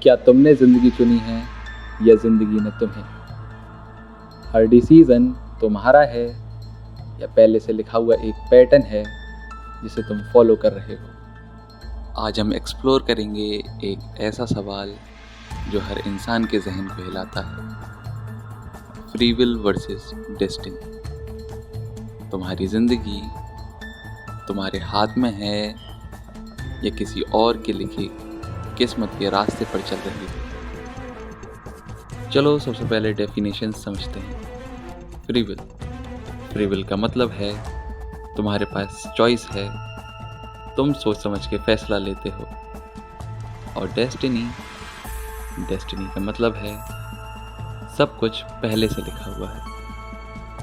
क्या तुमने ज़िंदगी चुनी है या ज़िंदगी ने तुम्हें? हर डिसीज़न तुम्हारा है या पहले से लिखा हुआ एक पैटर्न है जिसे तुम फॉलो कर रहे हो? आज हम एक्सप्लोर करेंगे एक ऐसा सवाल जो हर इंसान के जहन को हिलाता है, फ्री विल वर्सेस डेस्टिनी। तुम्हारी ज़िंदगी तुम्हारे हाथ में है या किसी और के लिखी किस्मत के रास्ते पर चल रही है? चलो सबसे पहले डेफिनेशन समझते हैं। फ्री विल का मतलब है तुम्हारे पास चॉइस है, तुम सोच समझ के फैसला लेते हो। और डेस्टिनी का मतलब है सब कुछ पहले से लिखा हुआ है,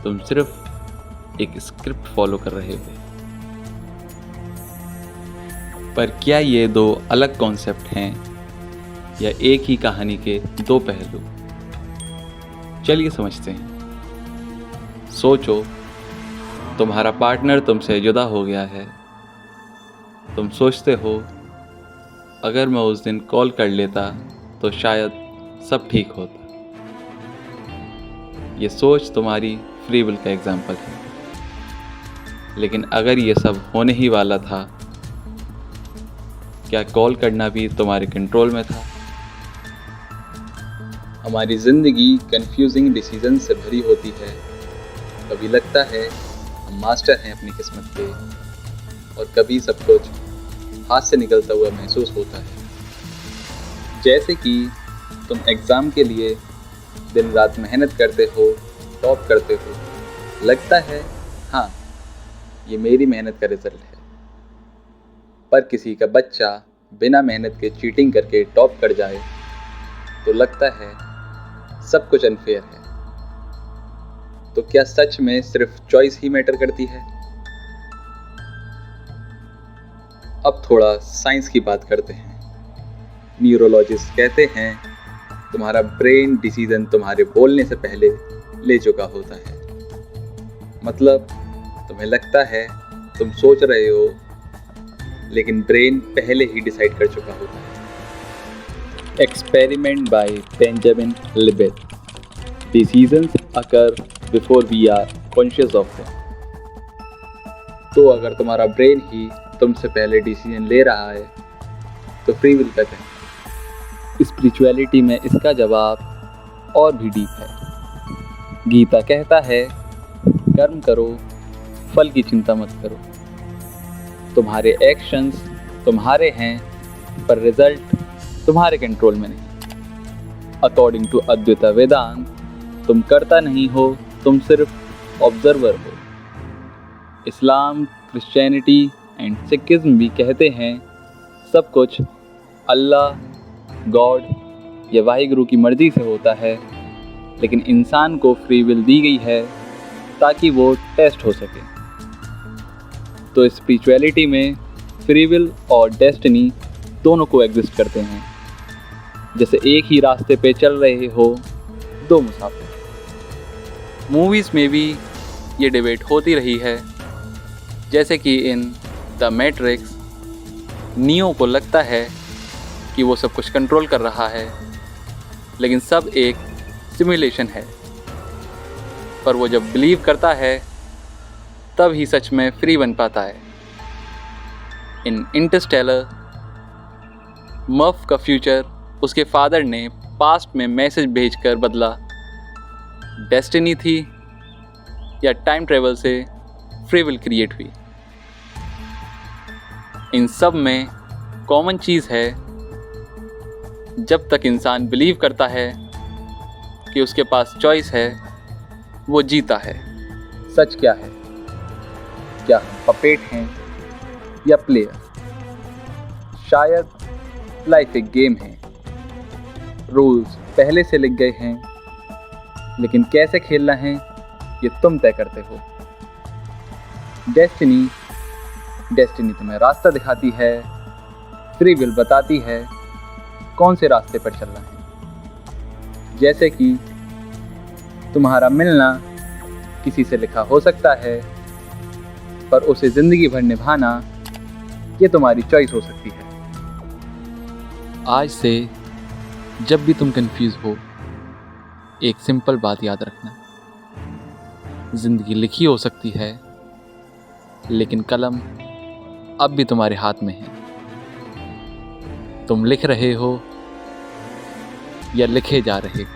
तुम सिर्फ एक स्क्रिप्ट फॉलो कर रहे हो। पर क्या ये दो अलग कॉन्सेप्ट हैं या एक ही कहानी के दो पहलू? चलिए समझते हैं। सोचो, तुम्हारा पार्टनर तुमसे जुदा हो गया है। तुम सोचते हो अगर मैं उस दिन कॉल कर लेता तो शायद सब ठीक होता। ये सोच तुम्हारी फ्री विल का एग्जाम्पल है। लेकिन अगर ये सब होने ही वाला था, क्या कॉल करना भी तुम्हारे कंट्रोल में था? हमारी ज़िंदगी कंफ्यूजिंग डिसीजन से भरी होती है। कभी लगता है हम मास्टर हैं अपनी किस्मत के, और कभी सब कुछ हाथ से निकलता हुआ महसूस होता है। जैसे कि तुम एग्ज़ाम के लिए दिन रात मेहनत करते हो, टॉप करते हो, लगता है हाँ ये मेरी मेहनत का रिजल्ट है। पर किसी का बच्चा बिना मेहनत के चीटिंग करके टॉप कर जाए तो लगता है सब कुछ अनफेयर है। तो क्या सच में सिर्फ चॉइस ही मैटर करती है? अब थोड़ा साइंस की बात करते हैं। न्यूरोलॉजिस्ट कहते हैं तुम्हारा ब्रेन डिसीजन तुम्हारे बोलने से पहले ले चुका होता है। मतलब तुम्हें लगता है तुम सोच रहे हो, लेकिन ब्रेन पहले ही डिसाइड कर चुका होता है। Experiment by Benjamin Libet. Decisions occur before we are conscious of them. तो अगर तुम्हारा ब्रेन ही तुमसे पहले डिसीजन ले रहा है तो फ्री विल का क्या? स्पिरिचुअलिटी में इसका जवाब और भी डीप है। गीता कहता है कर्म करो, फल की चिंता मत करो। तुम्हारे एक्शंस तुम्हारे हैं, पर रिजल्ट तुम्हारे कंट्रोल में नहीं। अकॉर्डिंग टू अद्वैता वेदांत, तुम करता नहीं हो, तुम सिर्फ ऑब्जर्वर हो। इस्लाम, क्रिश्चियनिटी एंड सिखिज्म भी कहते हैं सब कुछ अल्लाह, गॉड या वाहिगुरु की मर्जी से होता है, लेकिन इंसान को फ्री विल दी गई है ताकि वो टेस्ट हो सके। तो स्पिरिचुअलिटी में फ्री विल और डेस्टिनी दोनों को एग्जिस्ट करते हैं। जैसे एक ही रास्ते पे चल रहे हो दो मुसाफिर। मूवीज़ में भी ये डिबेट होती रही है। जैसे कि इन द मैट्रिक्स, नियो को लगता है कि वो सब कुछ कंट्रोल कर रहा है, लेकिन सब एक सिमुलेशन है। पर वो जब बिलीव करता है तब ही सच में फ्री बन पाता है। इन इंटरस्टेलर, मर्फ का फ्यूचर उसके फादर ने पास्ट में मैसेज भेजकर बदला। डेस्टिनी थी या टाइम ट्रेवल से फ्री विल क्रिएट हुई? इन सब में कॉमन चीज़ है, जब तक इंसान बिलीव करता है कि उसके पास चॉइस है, वो जीता है। सच क्या है? क्या हम पपेट हैं या प्लेयर? शायद लाइफ एक गेम है, रूल्स पहले से लिख गए हैं, लेकिन कैसे खेलना है ये तुम तय करते हो। डेस्टिनी तुम्हें रास्ता दिखाती है, फ्री विल बताती है कौन से रास्ते पर चलना है। जैसे कि तुम्हारा मिलना किसी से लिखा हो सकता है, पर उसे ज़िंदगी भर निभाना ये तुम्हारी चॉइस हो सकती है। आज से जब भी तुम कंफ्यूज हो, एक सिंपल बात याद रखना, जिंदगी लिखी हो सकती है, लेकिन कलम अब भी तुम्हारे हाथ में है। तुम लिख रहे हो या लिखे जा रहे हो,